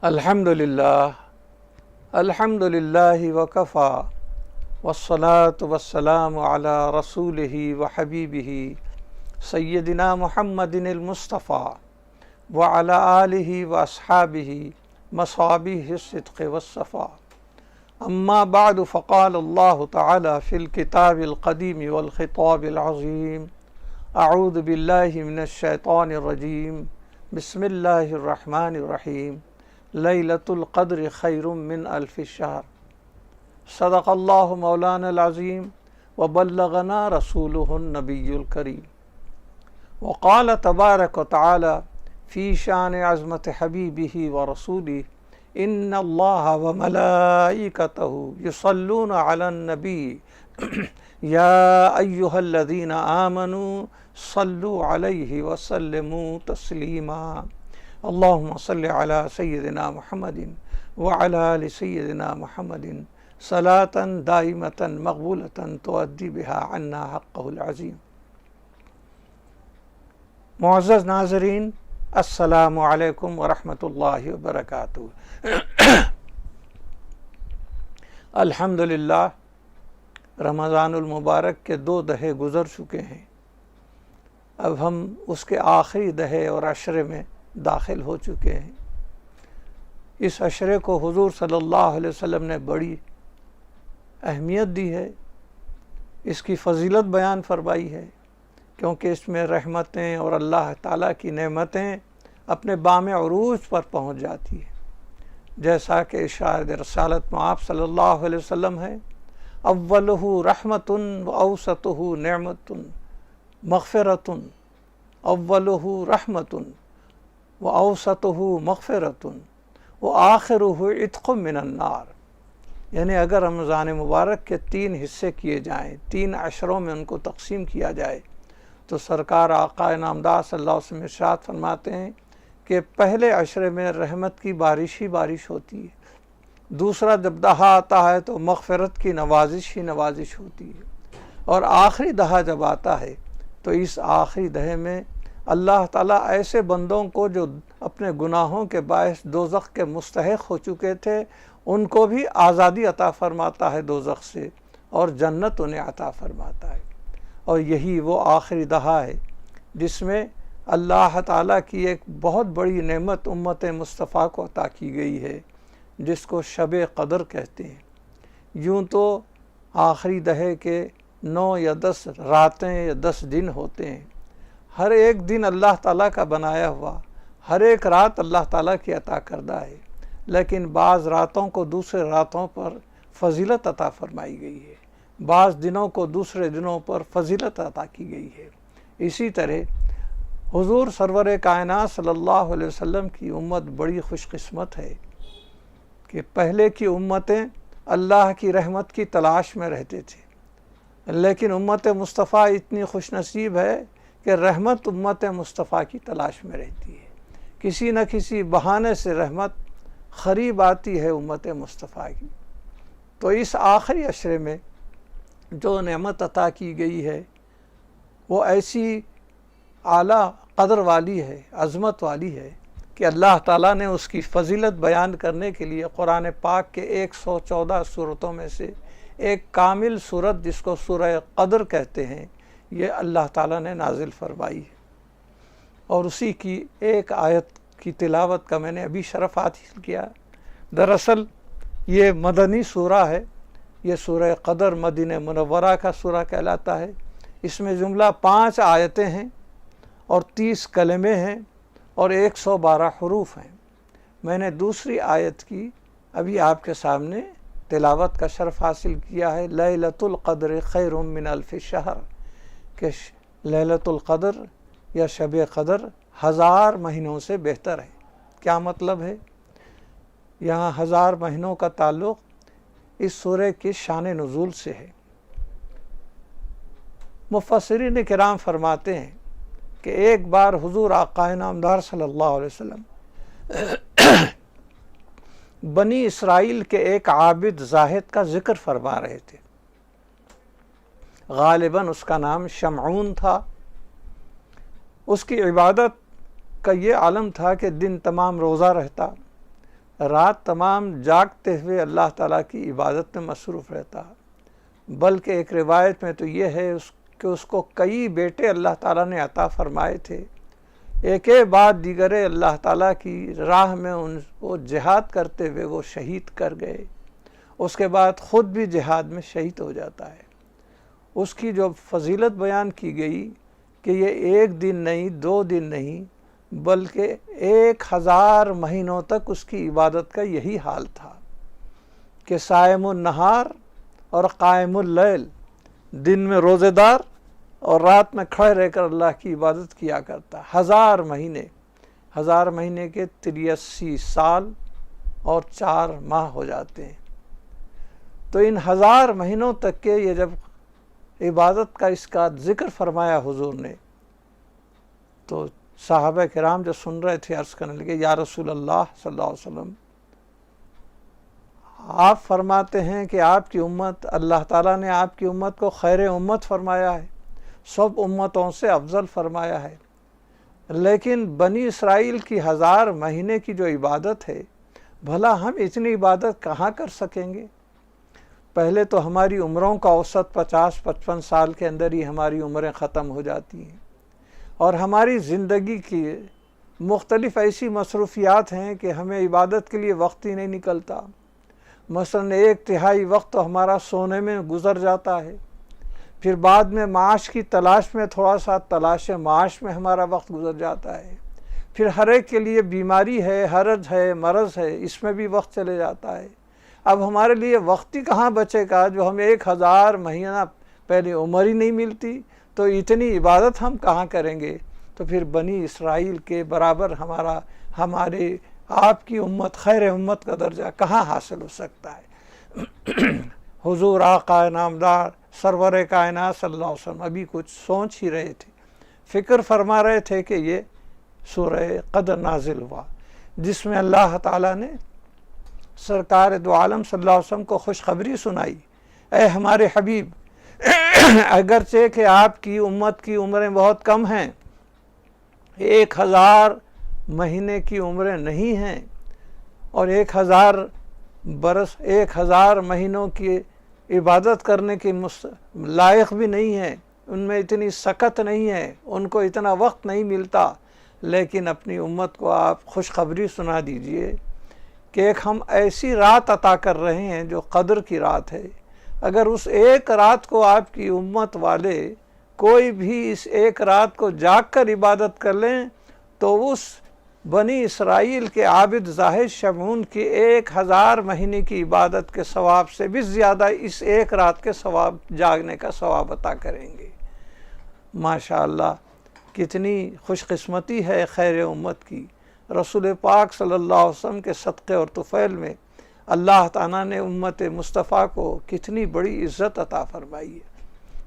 الحمدللہ الحمدللہ وکفا والصلاة والسلام علی رسولہ وحبیبہ سیدنا محمد المصطفیٰ وعلی آلہ واصحابہ مصابیح الصدق والصفا اما بعد فقال اللہ تعالی فی الکتاب القدیم والخطاب العظیم اعوذ باللہ من الشیطان الرجیم بسم اللہ الرحمن الرحیم لیلۃ القدر خیر من الف شہر صدق اللہ مولانا العظیم وبلغنا رسولہ النبی الکریم وقال تبارک وتعالی فی شان عظمت حبیبہ ورسولہ ان اللہ وملائکتہ یصلون علی النبی یا ایہا الذین آمنوا صلوا علیہ وسلموا تسلیما اللہم صل علی سیدنا محمد وعلی آل سیدنا محمد صلاة دائمة مقبولة تؤدی بها عنا حقہ العظیم۔ معزز ناظرین، السلام علیکم ورحمۃ اللہ وبرکاتہ۔ الحمدللہ رمضان المبارک کے 2 دہے گزر چکے ہیں۔ اب ہم اس کے آخری دہے اور عشرے میں داخل ہو چکے ہیں۔ اس عشرے کو حضور صلی اللہ علیہ وسلم نے بڑی اہمیت دی ہے، اس کی فضیلت بیان فرمائی ہے، کیونکہ اس میں رحمتیں اور اللہ تعالیٰ کی نعمتیں اپنے بام عروج پر پہنچ جاتی ہیں، جیسا کہ ارشاد رسالت میں آپ صلی اللہ علیہ وسلم ہے، اولہ رحمت و اوسطہ نعمت مغفرت، اولہ رحمت و اوسطہ مغفرت و آخرہ عتق من النار۔ یعنی اگر رمضان مبارک کے 3 حصے کیے جائیں، 3 عشروں میں ان کو تقسیم کیا جائے، تو سرکار آقا نامدار صلی اللہ علیہ وسلم ارشاد فرماتے ہیں کہ پہلے عشرے میں رحمت کی بارش ہی بارش ہوتی ہے، دوسرا جب دہا آتا ہے تو مغفرت کی نوازش ہی نوازش ہوتی ہے، اور آخری دہا جب آتا ہے تو اس آخری دہے میں اللہ تعالیٰ ایسے بندوں کو جو اپنے گناہوں کے باعث دوزخ کے مستحق ہو چکے تھے ان کو بھی آزادی عطا فرماتا ہے دوزخ سے، اور جنت انہیں عطا فرماتا ہے۔ اور یہی وہ آخری دہا ہے جس میں اللہ تعالیٰ کی ایک بہت بڑی نعمت امت مصطفیٰ کو عطا کی گئی ہے، جس کو شب قدر کہتے ہیں۔ یوں تو آخری دہے کے 9 یا 10 راتیں یا 10 دن ہوتے ہیں، ہر ایک دن اللہ تعالیٰ کا بنایا ہوا، ہر ایک رات اللہ تعالیٰ کی عطا کردہ ہے، لیکن بعض راتوں کو دوسرے راتوں پر فضیلت عطا فرمائی گئی ہے، بعض دنوں کو دوسرے دنوں پر فضیلت عطا کی گئی ہے۔ اسی طرح حضور سرور کائنات صلی اللہ علیہ وسلم کی امت بڑی خوش قسمت ہے کہ پہلے کی امتیں اللہ کی رحمت کی تلاش میں رہتے تھے، لیکن امت مصطفیٰ اتنی خوش نصیب ہے کہ رحمت امت مصطفیٰ کی تلاش میں رہتی ہے، کسی نہ کسی بہانے سے رحمت قریب آتی ہے امت مصطفیٰ کی۔ تو اس آخری عشرے میں جو نعمت عطا کی گئی ہے وہ ایسی اعلیٰ قدر والی ہے، عظمت والی ہے کہ اللہ تعالیٰ نے اس کی فضیلت بیان کرنے کے لیے قرآن پاک کے 114 صورتوں میں سے ایک کامل صورت جس کو سورہ قدر کہتے ہیں، یہ اللہ تعالیٰ نے نازل فرمائی ہے، اور اسی کی ایک آیت کی تلاوت کا میں نے ابھی شرف حاصل کیا۔ دراصل یہ مدنی سورہ ہے، یہ سورہ قدر مدینہ منورہ کا سورہ کہلاتا ہے۔ اس میں جملہ 5 آیتیں ہیں اور 30 کلمے ہیں اور 112 حروف ہیں۔ میں نے دوسری آیت کی ابھی آپ کے سامنے تلاوت کا شرف حاصل کیا ہے، لیلۃ القدر خیر من الف شہر، کہ لیلۃ القدر یا شب قدر 1000 مہینوں سے بہتر ہے۔ کیا مطلب ہے؟ یہاں 1000 مہینوں کا تعلق اس سورہ کی شان نزول سے ہے۔ مفسرین کرام فرماتے ہیں کہ ایک بار حضور آقا نامدار صلی اللہ علیہ وسلم بنی اسرائیل کے ایک عابد زاہد کا ذکر فرما رہے تھے، غالباً اس کا نام شمعون تھا۔ اس کی عبادت کا یہ عالم تھا کہ دن تمام روزہ رہتا، رات تمام جاگتے ہوئے اللہ تعالیٰ کی عبادت میں مصروف رہتا، بلکہ ایک روایت میں تو یہ ہے کہ اس کو کئی بیٹے اللہ تعالیٰ نے عطا فرمائے تھے، ایک بعد دیگرے اللہ تعالیٰ کی راہ میں ان کو جہاد کرتے ہوئے وہ شہید کر گئے، اس کے بعد خود بھی جہاد میں شہید ہو جاتا ہے۔ اس کی جو فضیلت بیان کی گئی کہ یہ ایک دن نہیں، 2 دن نہیں، بلکہ 1000 مہینوں تک اس کی عبادت کا یہی حال تھا کہ صائم النہار اور قائم اللیل، دن میں روزے دار اور رات میں کھڑے رہ کر اللہ کی عبادت کیا کرتا۔ 1000 مہینے کے 83 سال اور 4 ماہ ہو جاتے ہیں۔ تو ان 1000 مہینوں تک کے یہ جب عبادت کا اس کا ذکر فرمایا حضور نے، تو صحابہ کرام جو سن رہے تھے عرض کرنے لگے، یا رسول اللہ صلی اللہ علیہ وسلم، آپ فرماتے ہیں کہ آپ کی امت، اللہ تعالیٰ نے آپ کی امت کو خیر امت فرمایا ہے، سب امتوں سے افضل فرمایا ہے، لیکن بنی اسرائیل کی 1000 مہینے کی جو عبادت ہے، بھلا ہم اتنی عبادت کہاں کر سکیں گے؟ پہلے تو ہماری عمروں کا اوسط 50-55 سال کے اندر ہی ہماری عمریں ختم ہو جاتی ہیں، اور ہماری زندگی کی مختلف ایسی مصروفیات ہیں کہ ہمیں عبادت کے لیے وقت ہی نہیں نکلتا۔ مثلاً 1/3 وقت تو ہمارا سونے میں گزر جاتا ہے، پھر بعد میں معاش کی تلاش میں تھوڑا سا تلاش معاش میں ہمارا وقت گزر جاتا ہے، پھر ہر ایک کے لیے بیماری ہے، حرج ہے، مرض ہے، اس میں بھی وقت چلے جاتا ہے۔ اب ہمارے لیے وقت ہی کہاں بچے گا؟ جو ہم 1000 مہینہ پہلے عمر ہی نہیں ملتی، تو اتنی عبادت ہم کہاں کریں گے؟ تو پھر بنی اسرائیل کے برابر ہمارے آپ کی امت، خیر امت کا درجہ کہاں حاصل ہو سکتا ہے؟ حضور آقا نامدار سرور کائنات صلی اللہ علیہ وسلم ابھی کچھ سوچ ہی رہے تھے، فکر فرما رہے تھے کہ یہ سورہ قدر نازل ہوا، جس میں اللہ تعالیٰ نے سرکار دو عالم صلی اللہ علیہ وسلم کو خوشخبری سنائی، اے ہمارے حبیب، اگرچہ کہ آپ کی امت کی عمریں بہت کم ہیں، 1000 مہینے کی عمریں نہیں ہیں، اور 1000 مہینوں کی عبادت کرنے کی لائق بھی نہیں ہے، ان میں اتنی سکت نہیں ہے، ان کو اتنا وقت نہیں ملتا، لیکن اپنی امت کو آپ خوشخبری سنا دیجئے کہ ایک ہم ایسی رات عطا کر رہے ہیں جو قدر کی رات ہے۔ اگر اس ایک رات کو آپ کی امت والے کوئی بھی اس ایک رات کو جاگ کر عبادت کر لیں، تو اس بنی اسرائیل کے عابد زاہد شمعون کی 1000 مہینے کی عبادت کے ثواب سے بھی زیادہ اس ایک رات کے ثواب، جاگنے کا ثواب عطا کریں گے۔ ماشاءاللہ، کتنی خوش قسمتی ہے خیر امت کی۔ رسول پاک صلی اللہ علیہ وسلم کے صدقے اور طفیل میں اللہ تعالیٰ نے امت مصطفیٰ کو کتنی بڑی عزت عطا فرمائی ہے۔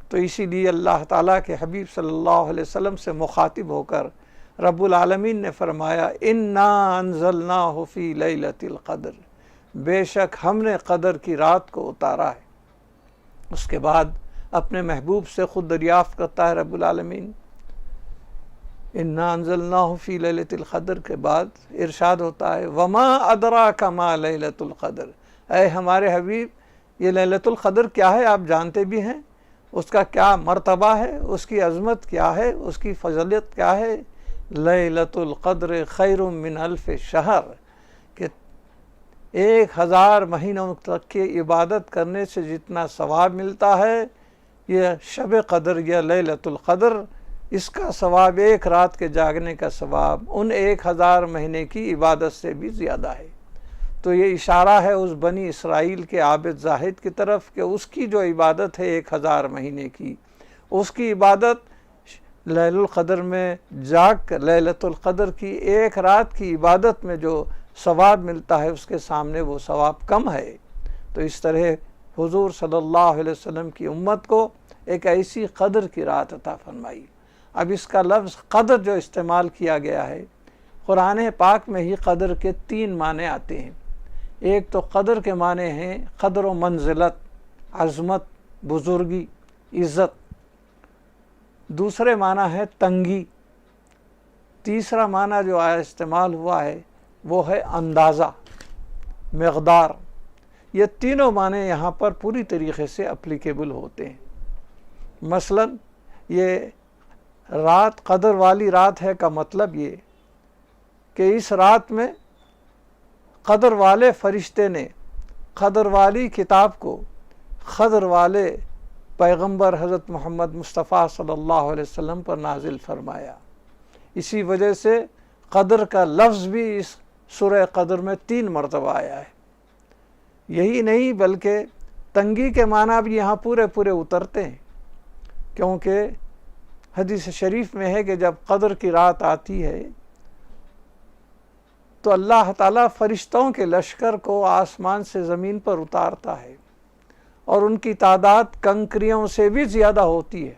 تو اسی لیے اللہ تعالیٰ کے حبیب صلی اللہ علیہ وسلم سے مخاطب ہو کر رب العالمین نے فرمایا، اِنَّا أَنزَلْنَاهُ فِي لَيْلَةِ الْقَدْرِ، بے شک ہم نے قدر کی رات کو اتارا ہے۔ اس کے بعد اپنے محبوب سے خود دریافت کرتا ہے رب العالمین، اِنَّا أَنزَلْنَاهُ فِي لَيْلَةِ الْقَدْرِ کے بعد ارشاد ہوتا ہے، وَمَا أَدْرَاكَ مَا لَيْلَةُ الْقَدْرِ، اے ہمارے حبیب، یہ لیلۃ القدر کیا ہے آپ جانتے بھی ہیں، اس کا کیا مرتبہ ہے، اس کی عظمت کیا ہے، اس کی فضیلت کیا ہے؟ لیلۃ القدر خیر من الف شہر، کہ 1000 مہینوں تک کی عبادت کرنے سے جتنا ثواب ملتا ہے، یہ شب قدر یا لیلۃ القدر، اس کا ثواب ایک رات کے جاگنے کا ثواب ان 1000 مہینے کی عبادت سے بھی زیادہ ہے۔ تو یہ اشارہ ہے اس بنی اسرائیل کے عابد زاہد کی طرف کہ اس کی جو عبادت ہے 1000 مہینے کی، اس کی عبادت لیل القدر میں جاگ کر لیلۃ القدر کی ایک رات کی عبادت میں جو ثواب ملتا ہے اس کے سامنے وہ ثواب کم ہے۔ تو اس طرح حضور صلی اللہ علیہ وسلم کی امت کو ایک ایسی قدر کی رات عطا فرمائی۔ اب اس کا لفظ قدر جو استعمال کیا گیا ہے، قرآن پاک میں ہی قدر کے 3 معنی آتے ہیں۔ ایک تو قدر کے معنی ہیں قدر و منزلت، عظمت، بزرگی، عزت۔ دوسرے معنی ہے تنگی۔ تیسرا معنی جو استعمال ہوا ہے وہ ہے اندازہ۔ مقدار، یہ تینوں معنی یہاں پر پوری طریقے سے اپلیکیبل ہوتے ہیں۔ مثلا یہ رات قدر والی رات ہے کا مطلب یہ کہ اس رات میں قدر والے فرشتے نے قدر والی کتاب کو قدر والے پیغمبر حضرت محمد مصطفیٰ صلی اللہ علیہ وسلم پر نازل فرمایا۔ اسی وجہ سے قدر کا لفظ بھی اس سورہ قدر میں 3 مرتبہ آیا ہے۔ یہی نہیں بلکہ تنگی کے معنی بھی یہاں پورے اترتے ہیں، کیونکہ حدیث شریف میں ہے کہ جب قدر کی رات آتی ہے تو اللہ تعالیٰ فرشتوں کے لشکر کو آسمان سے زمین پر اتارتا ہے، اور ان کی تعداد کنکریوں سے بھی زیادہ ہوتی ہے۔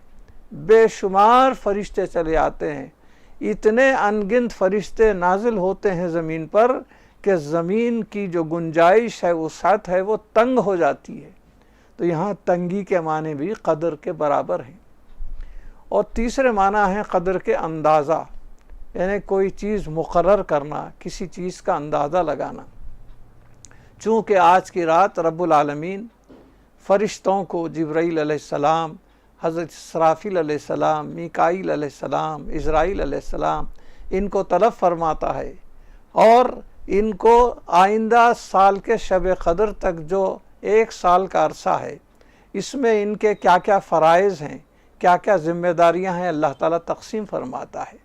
بے شمار فرشتے چلے آتے ہیں، اتنے انگنت فرشتے نازل ہوتے ہیں زمین پر کہ زمین کی جو گنجائش ہے، وسعت ہے، وہ تنگ ہو جاتی ہے۔ تو یہاں تنگی کے معنی بھی قدر کے برابر ہیں۔ اور تیسرے معنی ہے قدر کے اندازہ، یعنی کوئی چیز مقرر کرنا، کسی چیز کا اندازہ لگانا۔ چونکہ آج کی رات رب العالمین فرشتوں کو جبرائیل علیہ السلام، حضرت اسرافیل علیہ السلام، میکائیل علیہ السلام، عزرائیل علیہ السلام، ان کو طلب فرماتا ہے، اور ان کو آئندہ سال کے شب قدر تک جو 1 سال کا عرصہ ہے، اس میں ان کے کیا کیا فرائض ہیں، کیا کیا ذمہ داریاں ہیں، اللہ تعالیٰ تقسیم فرماتا ہے۔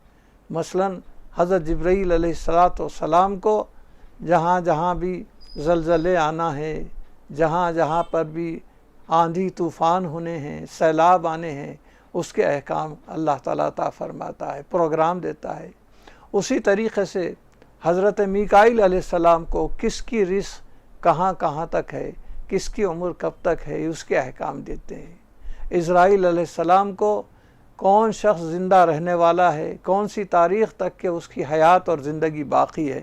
مثلا حضرت جبرائیل علیہ السلام کو جہاں جہاں بھی زلزلے آنا ہے، جہاں جہاں پر بھی آندھی طوفان ہونے ہیں، سیلاب آنے ہیں، اس کے احکام اللہ تعالیٰ عطا فرماتا ہے، پروگرام دیتا ہے۔ اسی طریقے سے حضرت میکائیل علیہ السلام کو کس کی رزق کہاں کہاں تک ہے، کس کی عمر کب تک ہے، اس کے احکام دیتے ہیں۔ اسرائیل علیہ السلام کو کون شخص زندہ رہنے والا ہے، کون سی تاریخ تک کہ اس کی حیات اور زندگی باقی ہے،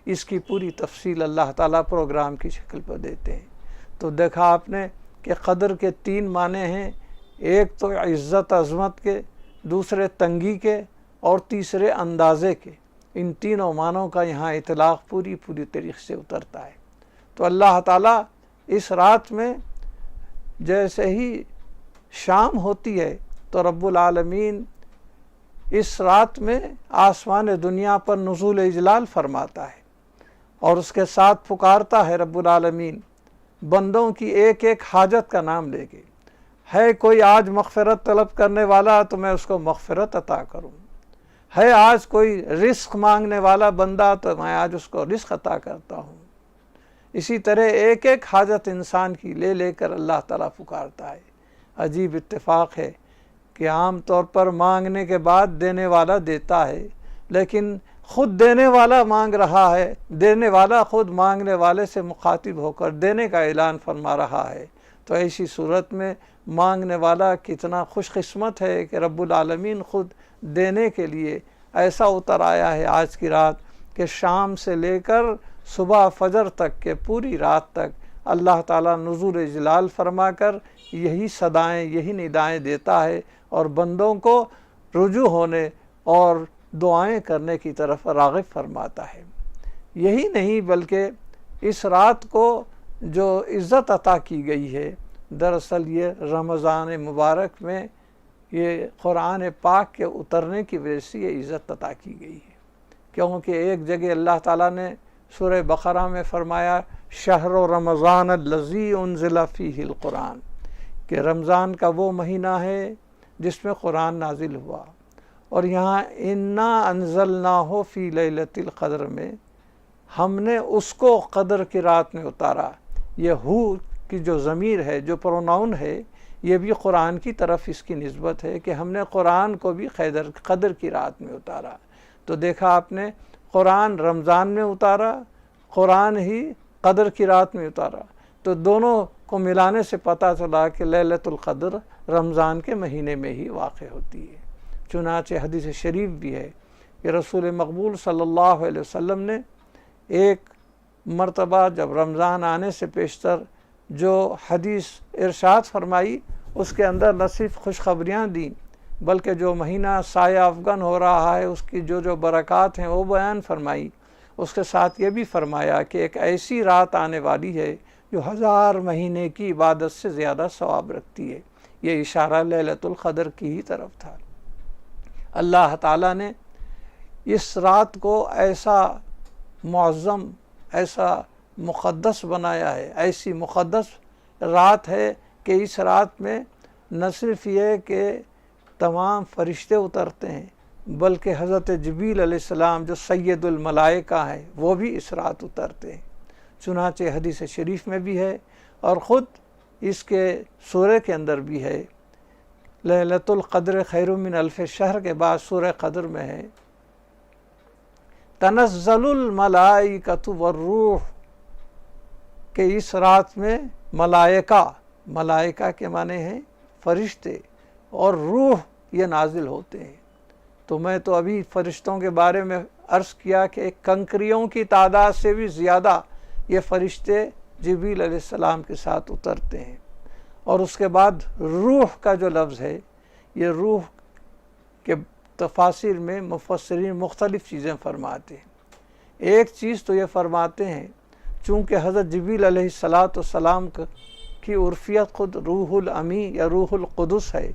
اس کی پوری تفصیل اللہ تعالیٰ پروگرام کی شکل پر دیتے ہیں۔ تو دیکھا آپ نے کہ قدر کے 3 معنی ہیں، ایک تو عزت عظمت کے، دوسرے تنگی کے، اور تیسرے اندازے کے۔ ان تینوں معنوں کا یہاں اطلاق پوری طریقے سے اترتا ہے۔ تو اللہ تعالیٰ اس رات میں جیسے ہی شام ہوتی ہے تو رب العالمین اس رات میں آسمان دنیا پر نزول اجلال فرماتا ہے، اور اس کے ساتھ پکارتا ہے رب العالمین بندوں کی ایک ایک حاجت کا نام لے کے۔ ہے کوئی آج مغفرت طلب کرنے والا تو میں اس کو مغفرت عطا کروں، ہے آج کوئی رزق مانگنے والا بندہ تو میں آج اس کو رزق عطا کرتا ہوں۔ اسی طرح ایک ایک حاجت انسان کی لے کر اللہ تعالیٰ پکارتا ہے۔ عجیب اتفاق ہے کہ عام طور پر مانگنے کے بعد دینے والا دیتا ہے، لیکن خود دینے والا مانگ رہا ہے، دینے والا خود مانگنے والے سے مخاطب ہو کر دینے کا اعلان فرما رہا ہے۔ تو ایسی صورت میں مانگنے والا کتنا خوش قسمت ہے کہ رب العالمین خود دینے کے لیے ایسا اتر آیا ہے آج کی رات کہ شام سے لے کر صبح فجر تک کے پوری رات تک اللہ تعالیٰ نزول اجلال فرما کر یہی صدائیں، یہی ندائیں دیتا ہے، اور بندوں کو رجوع ہونے اور دعائیں کرنے کی طرف راغب فرماتا ہے۔ یہی نہیں بلکہ اس رات کو جو عزت عطا کی گئی ہے، دراصل یہ رمضان مبارک میں یہ قرآن پاک کے اترنے کی وجہ سے یہ عزت عطا کی گئی ہے، کیونکہ ایک جگہ اللہ تعالیٰ نے سورہ بقرہ میں فرمایا شہر رمضان الذی انزل فیہ القرآن، کہ رمضان کا وہ مہینہ ہے جس میں قرآن نازل ہوا، اور یہاں انا انزلناہ فی لیلۃ القدر میں ہم نے اس کو قدر کی رات میں اتارا۔ یہ ہو کی جو ضمیر ہے، جو پروناؤن ہے، یہ بھی قرآن کی طرف اس کی نسبت ہے کہ ہم نے قرآن کو بھی قدر کی رات میں اتارا۔ تو دیکھا آپ نے قرآن رمضان میں اتارا، قرآن ہی قدر کی رات میں اتارا، تو دونوں کو ملانے سے پتہ چلا کہ لیلۃ القدر رمضان کے مہینے میں ہی واقع ہوتی ہے۔ چنانچہ حدیث شریف بھی ہے کہ رسول مقبول صلی اللہ علیہ وسلم نے ایک مرتبہ جب رمضان آنے سے پیشتر جو حدیث ارشاد فرمائی، اس کے اندر نہ صرف خوشخبریاں دیں بلکہ جو مہینہ سایہ افغن ہو رہا ہے اس کی جو برکات ہیں وہ بیان فرمائی۔ اس کے ساتھ یہ بھی فرمایا کہ ایک ایسی رات آنے والی ہے جو 1000 مہینے کی عبادت سے زیادہ ثواب رکھتی ہے۔ یہ اشارہ لیلۃ القدر کی ہی طرف تھا۔ اللہ تعالیٰ نے اس رات کو ایسا معظم، ایسا مقدس بنایا ہے، ایسی مقدس رات ہے کہ اس رات میں نہ صرف یہ کہ تمام فرشتے اترتے ہیں، بلکہ حضرت جبریل علیہ السلام جو سید الملائکہ ہیں وہ بھی اس رات اترتے ہیں۔ چنانچہ حدیث شریف میں بھی ہے اور خود اس کے سورہ کے اندر بھی ہے، لیلۃ القدر خیر من الف شہر کے بعد سورہ قدر میں ہے تنزل الملائکۃ والروح، کہ اس رات میں ملائکہ کے معنی ہیں فرشتے، اور روح یہ نازل ہوتے ہیں۔ تو میں تو ابھی فرشتوں کے بارے میں عرض کیا کہ کنکریوں کی تعداد سے بھی زیادہ یہ فرشتے جبریل علیہ السلام کے ساتھ اترتے ہیں۔ اور اس کے بعد روح کا جو لفظ ہے، یہ روح کے تفاسیر میں مفسرین مختلف چیزیں فرماتے ہیں۔ ایک چیز تو یہ فرماتے ہیں چونکہ حضرت جبریل علیہ السلام کی عرفیت خود روح الامی یا روح القدس ہے،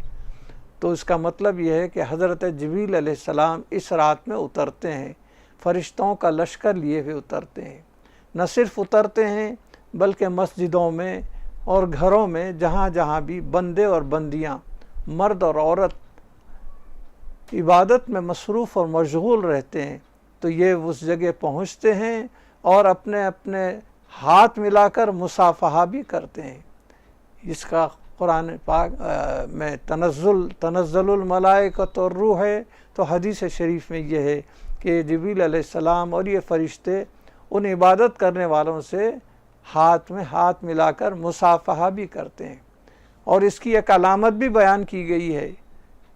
تو اس کا مطلب یہ ہے کہ حضرت جبریل علیہ السلام اس رات میں اترتے ہیں، فرشتوں کا لشکر لیے ہوئے اترتے ہیں۔ نہ صرف اترتے ہیں بلکہ مسجدوں میں اور گھروں میں جہاں جہاں بھی بندے اور بندیاں، مرد اور عورت عبادت میں مصروف اور مشغول رہتے ہیں، تو یہ اس جگہ پہنچتے ہیں اور اپنے اپنے ہاتھ ملا کر مصافحہ بھی کرتے ہیں۔ اس کا قرآن پاک میں تنزل الملائکۃ والروح ہے، تو حدیث شریف میں یہ ہے کہ جبریل علیہ السلام اور یہ فرشتے ان عبادت کرنے والوں سے ہاتھ میں ہاتھ ملا کر مصافحہ بھی کرتے ہیں۔ اور اس کی ایک علامت بھی بیان کی گئی ہے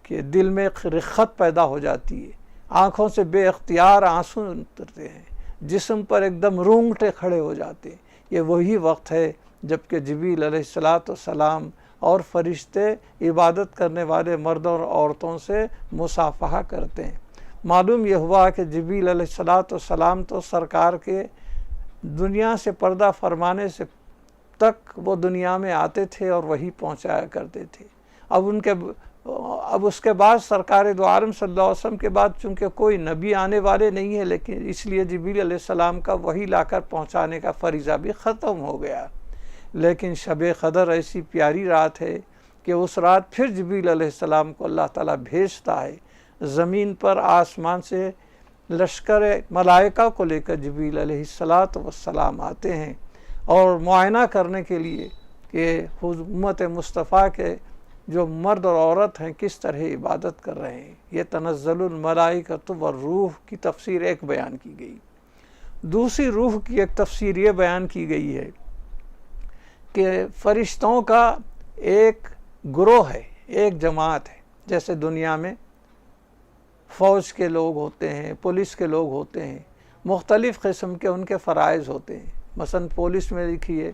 کہ دل میں رقت پیدا ہو جاتی ہے، آنکھوں سے بے اختیار آنسو اترتے ہیں، جسم پر ایک دم رونگٹے کھڑے ہو جاتے ہیں۔ یہ وہی وقت ہے جب کہ جبریل علیہ السلام اور فرشتے عبادت کرنے والے مردوں اور عورتوں سے مصافحہ کرتے ہیں۔ معلوم یہ ہوا کہ جبریل علیہ السلام تو سرکار کے دنیا سے پردہ فرمانے سے تک وہ دنیا میں آتے تھے اور وہی پہنچایا کرتے تھے۔ اب اس کے بعد سرکار دو عالم صلی اللہ علیہ وسلم کے بعد چونکہ کوئی نبی آنے والے نہیں ہے، لیکن اس لیے جبریل علیہ السلام کا وہی لا کر پہنچانے کا فریضہ بھی ختم ہو گیا۔ لیکن شب قدر ایسی پیاری رات ہے کہ اس رات پھر جبریل علیہ السلام کو اللہ تعالیٰ بھیجتا ہے، زمین پر آسمان سے لشکر ملائکہ کو لے کر جبریل علیہ السلام آتے ہیں اور معائنہ کرنے کے لیے کہ امت مصطفیٰ کے جو مرد اور عورت ہیں کس طرح عبادت کر رہے ہیں۔ یہ تنزل الملائکۃ والروح کی تفسیر ایک بیان کی گئی۔ دوسری روح کی ایک تفسیر یہ بیان کی گئی ہے کہ فرشتوں کا ایک گروہ ہے، ایک جماعت ہے۔ جیسے دنیا میں فوج کے لوگ ہوتے ہیں، پولیس کے لوگ ہوتے ہیں، مختلف قسم کے ان کے فرائض ہوتے ہیں۔ مثلا پولیس میں لکھیے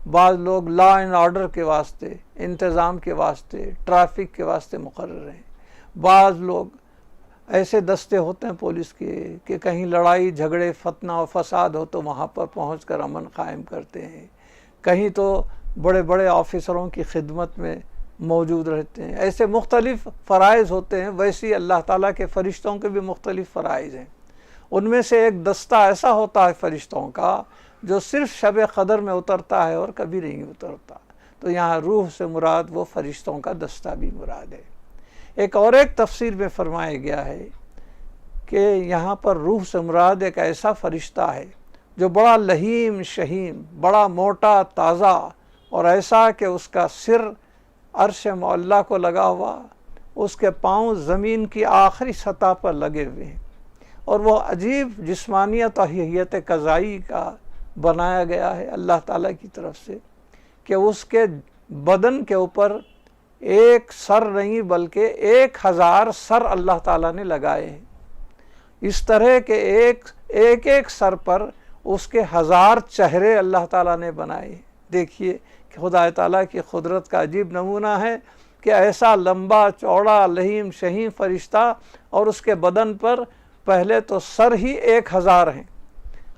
بعض لوگ لا اینڈ آرڈر کے واسطے، انتظام کے واسطے، ٹریفک کے واسطے مقرر ہیں۔ بعض لوگ ایسے دستے ہوتے ہیں پولیس کے کہ کہیں لڑائی جھگڑے فتنہ و فساد ہو تو وہاں پر پہنچ کر امن قائم کرتے ہیں۔ کہیں تو بڑے بڑے آفیسروں کی خدمت میں موجود رہتے ہیں۔ ایسے مختلف فرائض ہوتے ہیں۔ ویسے ہی اللہ تعالیٰ کے فرشتوں کے بھی مختلف فرائض ہیں۔ ان میں سے ایک دستہ ایسا ہوتا ہے فرشتوں کا جو صرف شب قدر میں اترتا ہے اور کبھی نہیں اترتا، تو یہاں روح سے مراد وہ فرشتوں کا دستہ بھی مراد ہے۔ ایک تفسیر میں فرمایا گیا ہے کہ یہاں پر روح سے مراد ایک ایسا فرشتہ ہے جو بڑا لہیم شہیم، بڑا موٹا تازہ، اور ایسا کہ اس کا سر عرش معلیٰ کو لگا ہوا، اس کے پاؤں زمین کی آخری سطح پر لگے ہوئے ہیں، اور وہ عجیب جسمانیت اور ہیئت قضائی کا بنایا گیا ہے اللہ تعالیٰ کی طرف سے کہ اس کے بدن کے اوپر ایک سر نہیں بلکہ 1000 سر اللہ تعالیٰ نے لگائے ہیں۔ اس طرح کے ایک سر پر اس کے 1000 چہرے اللہ تعالیٰ نے بنائے ہیں۔ دیکھیے کہ خدا تعالیٰ کی قدرت کا عجیب نمونہ ہے کہ ایسا لمبا چوڑا لہیم شہیم فرشتہ، اور اس کے بدن پر پہلے تو سر ہی 1000 ہیں،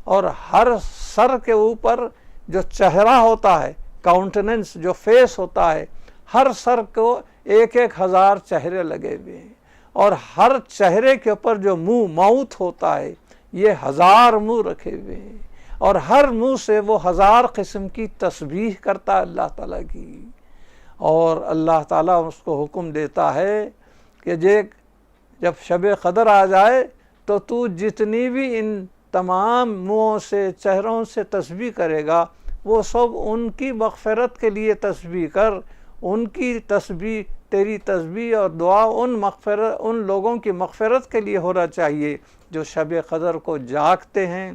اور ہر سر کے اوپر جو چہرہ ہوتا ہے، کاؤنٹننس جو فیس ہوتا ہے، ہر سر کو 1,000 چہرے لگے ہوئے ہیں، اور ہر چہرے کے اوپر جو منہ ماؤتھ ہوتا ہے یہ 1000 منہ رکھے ہوئے ہیں، اور ہر منہ سے وہ 1000 قسم کی تسبیح کرتا ہے اللہ تعالیٰ کی۔ اور اللہ تعالیٰ اس کو حکم دیتا ہے کہ جب شب قدر آ جائے تو تو جتنی بھی ان تمام منہوں سے چہروں سے تسبیح کرے گا وہ سب ان کی مغفرت کے لیے تسبیح کر، ان کی تسبیح، تیری تسبیح اور دعا ان لوگوں کی مغفرت کے لیے ہونا چاہیے جو شب قدر کو جاگتے ہیں،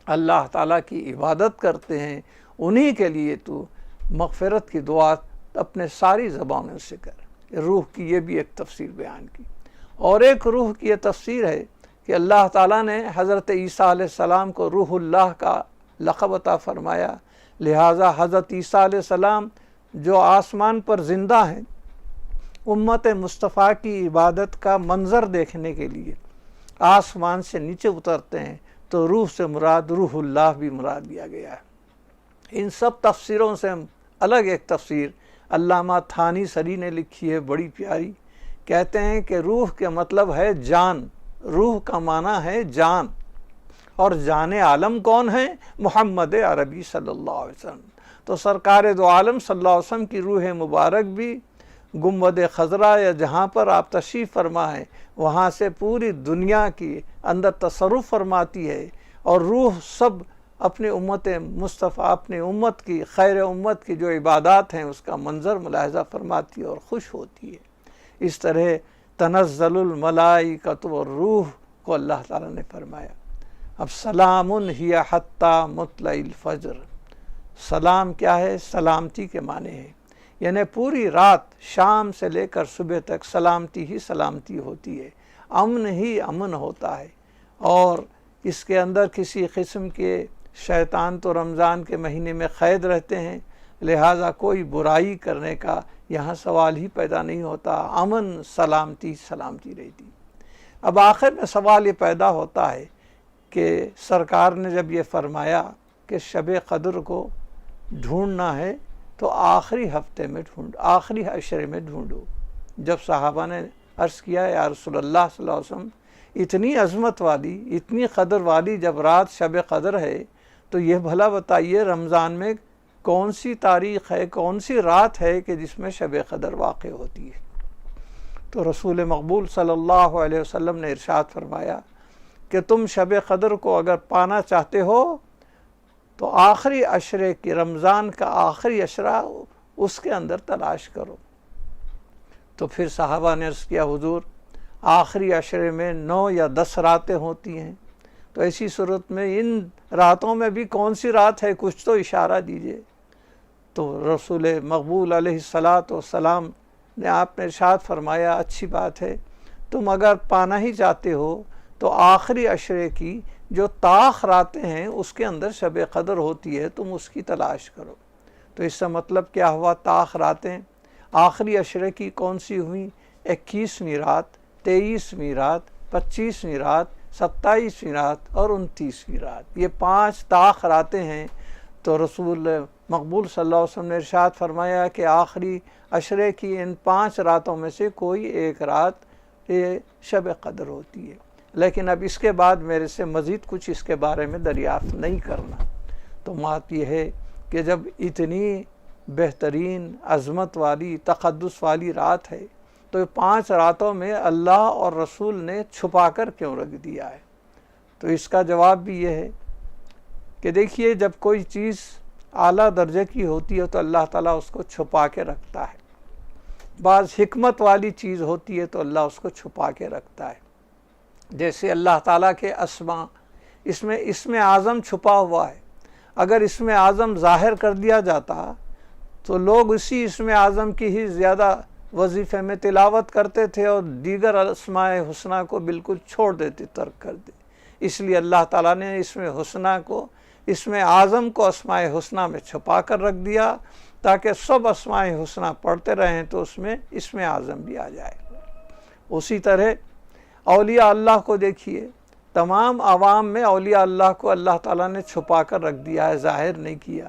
اللہ تعالیٰ کی عبادت کرتے ہیں، انہی کے لیے تو مغفرت کی دعا اپنے ساری زبانوں سے کر۔ روح کی یہ بھی ایک تفسیر بیان کی، اور ایک روح کی یہ تفسیر ہے کہ اللہ تعالیٰ نے حضرت عیسیٰ علیہ السلام کو روح اللہ کا لقب عطا فرمایا، لہٰذا حضرت عیسیٰ علیہ السلام جو آسمان پر زندہ ہیں، امت مصطفیٰ کی عبادت کا منظر دیکھنے کے لیے آسمان سے نیچے اترتے ہیں، تو روح سے مراد روح اللہ بھی مراد لیا گیا ہے۔ ان سب تفسیروں سے الگ ایک تفسیر علامہ تھانی سری نے لکھی ہے، بڑی پیاری۔ کہتے ہیں کہ روح کے مطلب ہے جان، روح کا معنی ہے جان، اور جان عالم کون ہے؟ محمد عربی صلی اللہ علیہ وسلم۔ تو سرکار دو عالم صلی اللہ علیہ وسلم کی روح مبارک بھی گنبد خضرا یا جہاں پر آپ تشریف فرما ہے وہاں سے پوری دنیا کی اندر تصرف فرماتی ہے، اور روح سب اپنی امت مصطفیٰ، اپنی امت کی، خیر امت کی جو عبادات ہیں اس کا منظر ملاحظہ فرماتی ہے اور خوش ہوتی ہے۔ اس طرح تنزل الملائکۃ والروح کو اللہ تعالیٰ نے فرمایا۔ اب سلام ہی حتی مطلع الفجر، سلام کیا ہے؟ سلامتی کے معنی ہے، یعنی پوری رات شام سے لے کر صبح تک سلامتی ہی سلامتی ہوتی ہے، امن ہی امن ہوتا ہے، اور اس کے اندر کسی قسم کے شیطان تو رمضان کے مہینے میں قید رہتے ہیں، لہٰذا کوئی برائی کرنے کا یہاں سوال ہی پیدا نہیں ہوتا، امن سلامتی سلامتی رہتی۔ اب آخر میں سوال یہ پیدا ہوتا ہے کہ سرکار نے جب یہ فرمایا کہ شب قدر کو ڈھونڈنا ہے تو آخری ہفتے میں آخری عشرے میں ڈھونڈو۔ جب صحابہ نے عرض کیا یا رسول اللہ صلی اللہ علیہ وسلم، اتنی عظمت والی، اتنی قدر والی جب رات شب قدر ہے تو یہ بھلا بتائیے رمضان میں کون سی تاریخ ہے، کون سی رات ہے کہ جس میں شب قدر واقع ہوتی ہے؟ تو رسول مقبول صلی اللہ علیہ وسلم نے ارشاد فرمایا کہ تم شب قدر کو اگر پانا چاہتے ہو تو آخری عشرے کی، رمضان کا آخری عشرہ اس کے اندر تلاش کرو۔ تو پھر صحابہ نے عرض کیا حضور آخری عشرے میں 9 یا 10 راتیں ہوتی ہیں، تو ایسی صورت میں ان راتوں میں بھی کون سی رات ہے، کچھ تو اشارہ دیجئے۔ تو رسول مقبول علیہ السلام نے آپ نے ارشاد فرمایا اچھی بات ہے، تم اگر پانا ہی چاہتے ہو تو آخری عشرے کی جو طاق راتیں ہیں اس کے اندر شب قدر ہوتی ہے، تم اس کی تلاش کرو۔ تو اس سے مطلب کیا ہوا؟ طاق راتیں آخری عشرے کی کون سی ہوئیں؟ 21ویں رات، 23ویں رات، 25ویں رات، 27ویں رات اور 29ویں رات، یہ 5 طاق راتیں ہیں۔ تو رسول مقبول صلی اللہ علیہ وسلم نے ارشاد فرمایا کہ آخری عشرے کی ان 5 راتوں میں سے کوئی ایک رات یہ شب قدر ہوتی ہے، لیکن اب اس کے بعد میرے سے مزید کچھ اس کے بارے میں دریافت نہیں کرنا۔ تو بات یہ ہے کہ جب اتنی بہترین عظمت والی، تقدس والی رات ہے تو 5 راتوں میں اللہ اور رسول نے چھپا کر کیوں رکھ دیا ہے؟ تو اس کا جواب بھی یہ ہے کہ دیکھیے جب کوئی چیز اعلیٰ درجے کی ہوتی ہے تو اللہ تعالیٰ اس کو چھپا کے رکھتا ہے، بعض حکمت والی چیز ہوتی ہے تو اللہ اس کو چھپا کے رکھتا ہے۔ جیسے اللہ تعالیٰ کے اسماء، اس میں اسم اعظم چھپا ہوا ہے، اگر اسم اعظم ظاہر کر دیا جاتا تو لوگ اسی اسم اعظم کی ہی زیادہ وظیفے میں تلاوت کرتے تھے اور دیگر اسماء حسنہ کو بالکل چھوڑ دیتے، ترک کر دے۔ اس لیے اللہ تعالیٰ نے اسم حسنہ کو، اسم اعظم کو اسماء حسنہ میں چھپا کر رکھ دیا تاکہ سب اسماء حسنہ پڑھتے رہیں تو اس میں اسم اعظم بھی آ جائے۔ اسی طرح اولیاء اللہ کو دیکھیے، تمام عوام میں اولیاء اللہ کو اللہ تعالیٰ نے چھپا کر رکھ دیا ہے، ظاہر نہیں کیا۔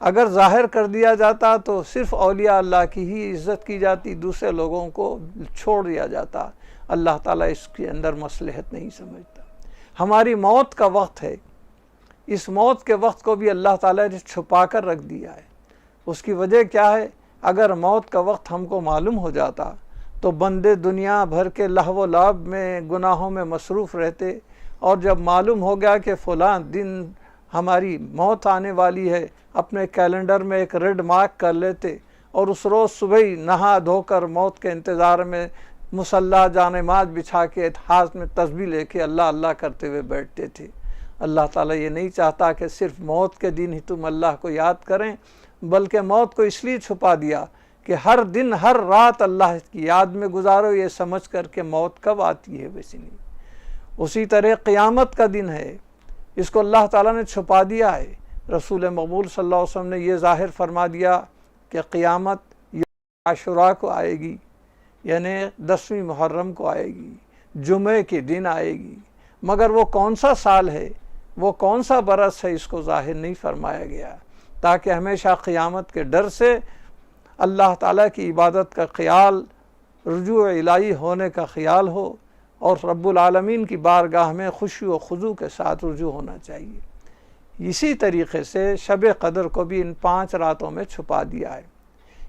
اگر ظاہر کر دیا جاتا تو صرف اولیاء اللہ کی ہی عزت کی جاتی، دوسرے لوگوں کو چھوڑ دیا جاتا۔ اللہ تعالیٰ اس کے اندر مصلحت نہیں سمجھتا۔ ہماری موت کا وقت ہے، اس موت کے وقت کو بھی اللہ تعالیٰ نے چھپا کر رکھ دیا ہے۔ اس کی وجہ کیا ہے؟ اگر موت کا وقت ہم کو معلوم ہو جاتا تو بندے دنیا بھر کے لہو و لعب میں، گناہوں میں مصروف رہتے، اور جب معلوم ہو گیا کہ فلاں دن ہماری موت آنے والی ہے، اپنے کیلنڈر میں ایک ریڈ مارک کر لیتے، اور اس روز صبح ہی نہا دھو کر موت کے انتظار میں مصلی جانماز بچھا کے ہاتھ میں تسبیح لے کے اللہ اللہ کرتے ہوئے بیٹھتے تھے۔ اللہ تعالیٰ یہ نہیں چاہتا کہ صرف موت کے دن ہی تم اللہ کو یاد کریں، بلکہ موت کو اس لیے چھپا دیا کہ ہر دن ہر رات اللہ کی یاد میں گزارو، یہ سمجھ کر کہ موت کب آتی ہے ویسے نہیں۔ اسی طرح قیامت کا دن ہے، اس کو اللہ تعالیٰ نے چھپا دیا ہے۔ رسول مقبول صلی اللہ علیہ وسلم نے یہ ظاہر فرما دیا کہ قیامت یوم عاشوراء کو آئے گی، یعنی 10ویں محرم کو آئے گی، جمعے کے دن آئے گی، مگر وہ کون سا سال ہے، وہ کون سا برس ہے، اس کو ظاہر نہیں فرمایا گیا، تاکہ ہمیشہ قیامت کے ڈر سے اللہ تعالیٰ کی عبادت کا خیال، رجوع الہی ہونے کا خیال ہو، اور رب العالمین کی بارگاہ میں خشوع و خضوع کے ساتھ رجوع ہونا چاہیے۔ اسی طریقے سے شب قدر کو بھی ان 5 راتوں میں چھپا دیا ہے۔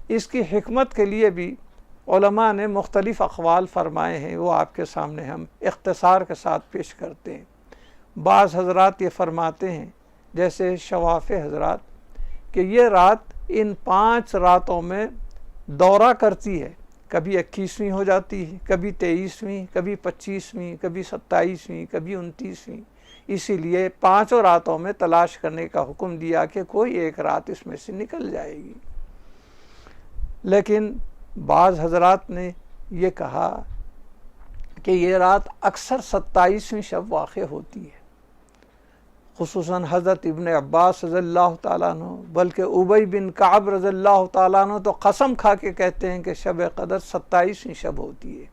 اس کی حکمت کے لیے بھی علماء نے مختلف اقوال فرمائے ہیں، وہ آپ کے سامنے ہم اختصار کے ساتھ پیش کرتے ہیں۔ بعض حضرات یہ فرماتے ہیں، جیسے شواف حضرات، کہ یہ رات ان 5 راتوں میں دورہ کرتی ہے، کبھی 21ویں ہو جاتی ہے، کبھی 23ویں، کبھی 25ویں، کبھی 27ویں، کبھی 29ویں۔ اسی لیے 5 راتوں میں تلاش کرنے کا حکم دیا کہ کوئی ایک رات اس میں سے نکل جائے گی۔ لیکن بعض حضرات نے یہ کہا کہ یہ رات اکثر 27ویں شب واقع ہوتی ہے، خصوصاً حضرت ابن عباس رضی اللہ تعالیٰ عنہ، بلکہ ابی بن کعب رضی اللہ تعالیٰ عنہ تو قسم کھا کے کہتے ہیں کہ شب قدر 27ویں شب ہوتی ہے۔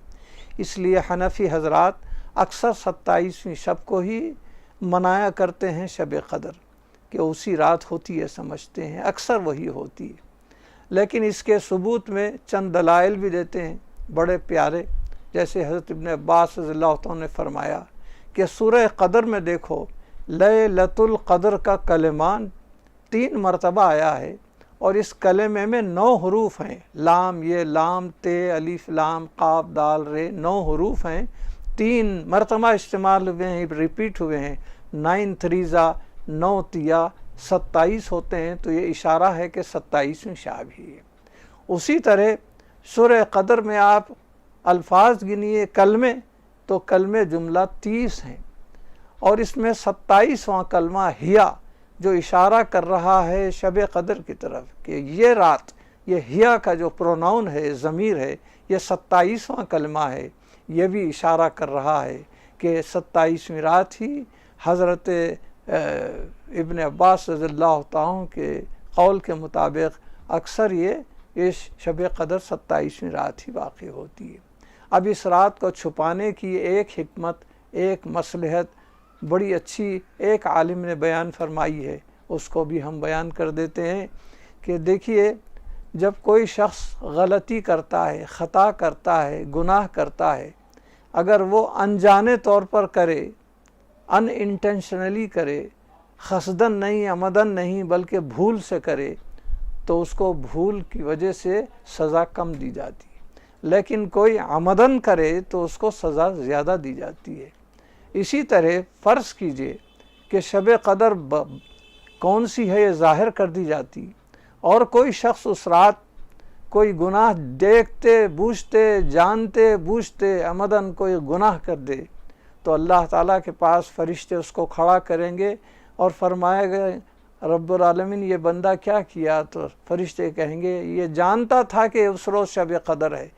اس لیے حنفی حضرات اکثر 27ویں شب کو ہی منایا کرتے ہیں شب قدر، کہ اسی رات ہوتی ہے سمجھتے ہیں، اکثر وہی ہوتی ہے۔ لیکن اس کے ثبوت میں چند دلائل بھی دیتے ہیں بڑے پیارے، جیسے حضرت ابن عباس رضی اللہ عنہ نے فرمایا کہ سورہ قدر میں دیکھو، لیلۃ القدر کا کلمان 3 مرتبہ آیا ہے، اور اس کلمے میں 9 حروف ہیں، لام، یہ لام، تے، الف لام، قاف دال رے، 9 حروف ہیں، 3 مرتبہ استعمال ہوئے ہیں، ریپیٹ ہوئے ہیں، 9 3 9 تیا 27 ہوتے ہیں، تو یہ اشارہ ہے کہ 27ویں شب ہی ہے۔ اسی طرح سورہ قدر میں آپ الفاظ گنیے کلمے، تو کلمے جملہ 30 ہیں، اور اس میں 27واں کلمہ ہیا، جو اشارہ کر رہا ہے شب قدر کی طرف، کہ یہ رات، یہ ہیا کا جو پروناؤن ہے، ضمیر ہے، یہ 27واں کلمہ ہے، یہ بھی اشارہ کر رہا ہے کہ 27ویں رات ہی حضرت ابن عباس رضی اللہ تعالیٰ کے قول کے مطابق اکثر یہ شب قدر 27ویں رات ہی واقع ہوتی ہے۔ اب اس رات کو چھپانے کی ایک حکمت، ایک مصلحت بڑی اچھی ایک عالم نے بیان فرمائی ہے، اس کو بھی ہم بیان کر دیتے ہیں کہ دیکھیے، جب کوئی شخص غلطی کرتا ہے، خطا کرتا ہے، گناہ کرتا ہے، اگر وہ انجانے طور پر کرے، ان انٹینشنلی کرے، قصدن نہیں، عمدن نہیں، بلکہ بھول سے کرے، تو اس کو بھول کی وجہ سے سزا کم دی جاتی ہے، لیکن کوئی عمدن کرے تو اس کو سزا زیادہ دی جاتی ہے۔ اسی طرح فرض کیجئے کہ شب قدر کون سی ہے یہ ظاہر کر دی جاتی، اور کوئی شخص اس رات کوئی گناہ دیکھتے بوجھتے جانتے بوجھتے عمدن کوئی گناہ کر دے، تو اللہ تعالیٰ کے پاس فرشتے اس کو کھڑا کریں گے اور فرمائے گئے رب العالمین یہ بندہ کیا کیا، تو فرشتے کہیں گے یہ جانتا تھا کہ اس روز شب قدر ہے،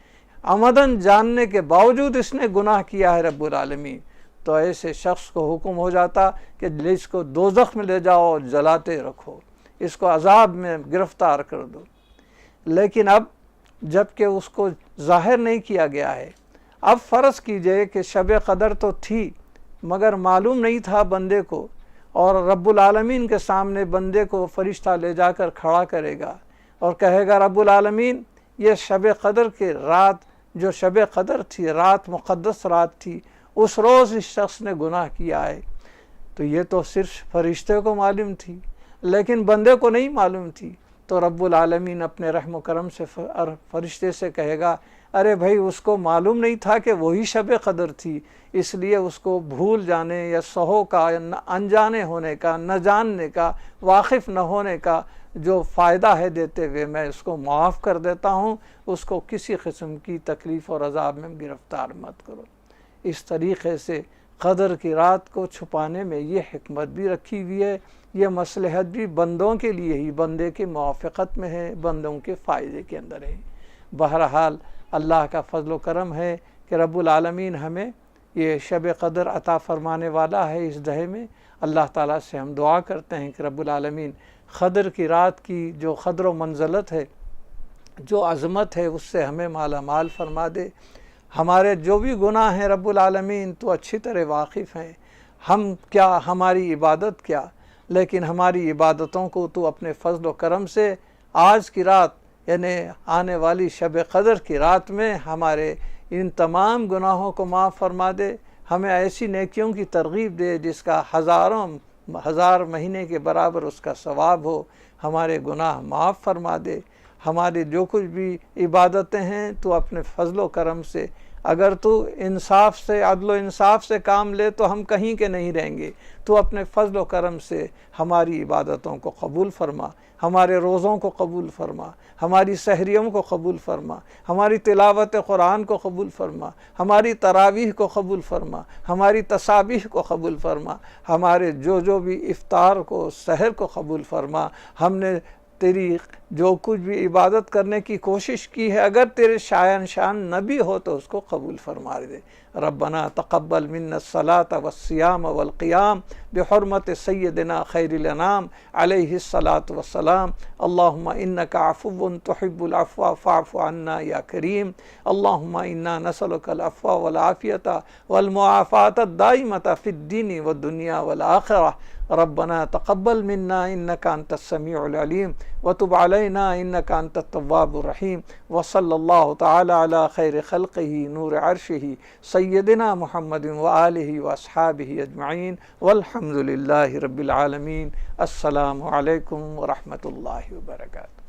عمدن جاننے کے باوجود اس نے گناہ کیا ہے رب العالمین، تو ایسے شخص کو حکم ہو جاتا کہ اس کو دوزخ میں لے جاؤ اور جلاتے رکھو، اس کو عذاب میں گرفتار کر دو۔ لیکن اب جب کہ اس کو ظاہر نہیں کیا گیا ہے، اب فرض کیجئے کہ شب قدر تو تھی، مگر معلوم نہیں تھا بندے کو، اور رب العالمین کے سامنے بندے کو فرشتہ لے جا کر کھڑا کرے گا اور کہے گا رب العالمین یہ شب قدر کی رات، جو شب قدر تھی، رات مقدس رات تھی، اس روز اس شخص نے گناہ کیا ہے۔ تو یہ تو صرف فرشتے کو معلوم تھی، لیکن بندے کو نہیں معلوم تھی۔ تو رب العالمین اپنے رحم و کرم سے فرشتے سے کہے گا ارے بھائی اس کو معلوم نہیں تھا کہ وہی شب قدر تھی، اس لیے اس کو بھول جانے یا سہو کا، یا انجانے ہونے کا، نہ جاننے کا، واقف نہ ہونے کا جو فائدہ ہے دیتے ہوئے میں اس کو معاف کر دیتا ہوں، اس کو کسی قسم کی تکلیف اور عذاب میں گرفتار مت کرو۔ اس طریقے سے قدر کی رات کو چھپانے میں یہ حکمت بھی رکھی ہوئی ہے، یہ مصلحت بھی بندوں کے لیے ہی، بندے کی موافقت میں ہے، بندوں کے فائدے کے اندر ہے۔ بہرحال اللہ کا فضل و کرم ہے کہ رب العالمین ہمیں یہ شب قدر عطا فرمانے والا ہے اس دہے میں۔ اللہ تعالیٰ سے ہم دعا کرتے ہیں کہ رب العالمین قدر کی رات کی جو قدر و منزلت ہے، جو عظمت ہے، اس سے ہمیں مالا مال فرما دے۔ ہمارے جو بھی گناہ ہیں رب العالمین تو اچھی طرح واقف ہیں، ہم کیا، ہماری عبادت کیا، لیکن ہماری عبادتوں کو تو اپنے فضل و کرم سے آج کی رات یعنی آنے والی شب قدر کی رات میں ہمارے ان تمام گناہوں کو معاف فرما دے، ہمیں ایسی نیکیوں کی ترغیب دے جس کا ہزار مہینے کے برابر اس کا ثواب ہو، ہمارے گناہ معاف فرما دے، ہماری جو کچھ بھی عبادتیں ہیں تو اپنے فضل و کرم سے، اگر تو انصاف سے، عدل و انصاف سے کام لے تو ہم کہیں کے نہیں رہیں گے، تو اپنے فضل و کرم سے ہماری عبادتوں کو قبول فرما، ہمارے روزوں کو قبول فرما، ہماری سحریوں کو قبول فرما، ہماری تلاوت قرآن کو قبول فرما، ہماری تراویح کو قبول فرما، ہماری تسابیح کو قبول فرما، ہمارے جو بھی افطار کو، سحر کو قبول فرما۔ ہم نے تیری جو کچھ بھی عبادت کرنے کی کوشش کی ہے، اگر تیرے شان نہ بھی ہو تو اس کو قبول فرما دے۔ ربنا تقبل منا الصلاة والصيام والقيام بحرمة سيدنا خير الانام عليه الصلاة والسلام۔ اللهم انك عفو تحب العفو فاعف عنا يا كريم۔ اللهم انا نسألك العفو والعافية والمعافاة الدائمة في الدين والدنيا والآخرة۔ ربنا تقبل منا انك انت السميع العليم وتب علينا انك انت التواب الرحيم۔ وصلى الله تعالى على خير خلقه نور عرشه سيدنا محمد وآله واصحابه اجمعين والحمد لله رب العالمين۔ السلام عليكم ورحمة الله وبركاته۔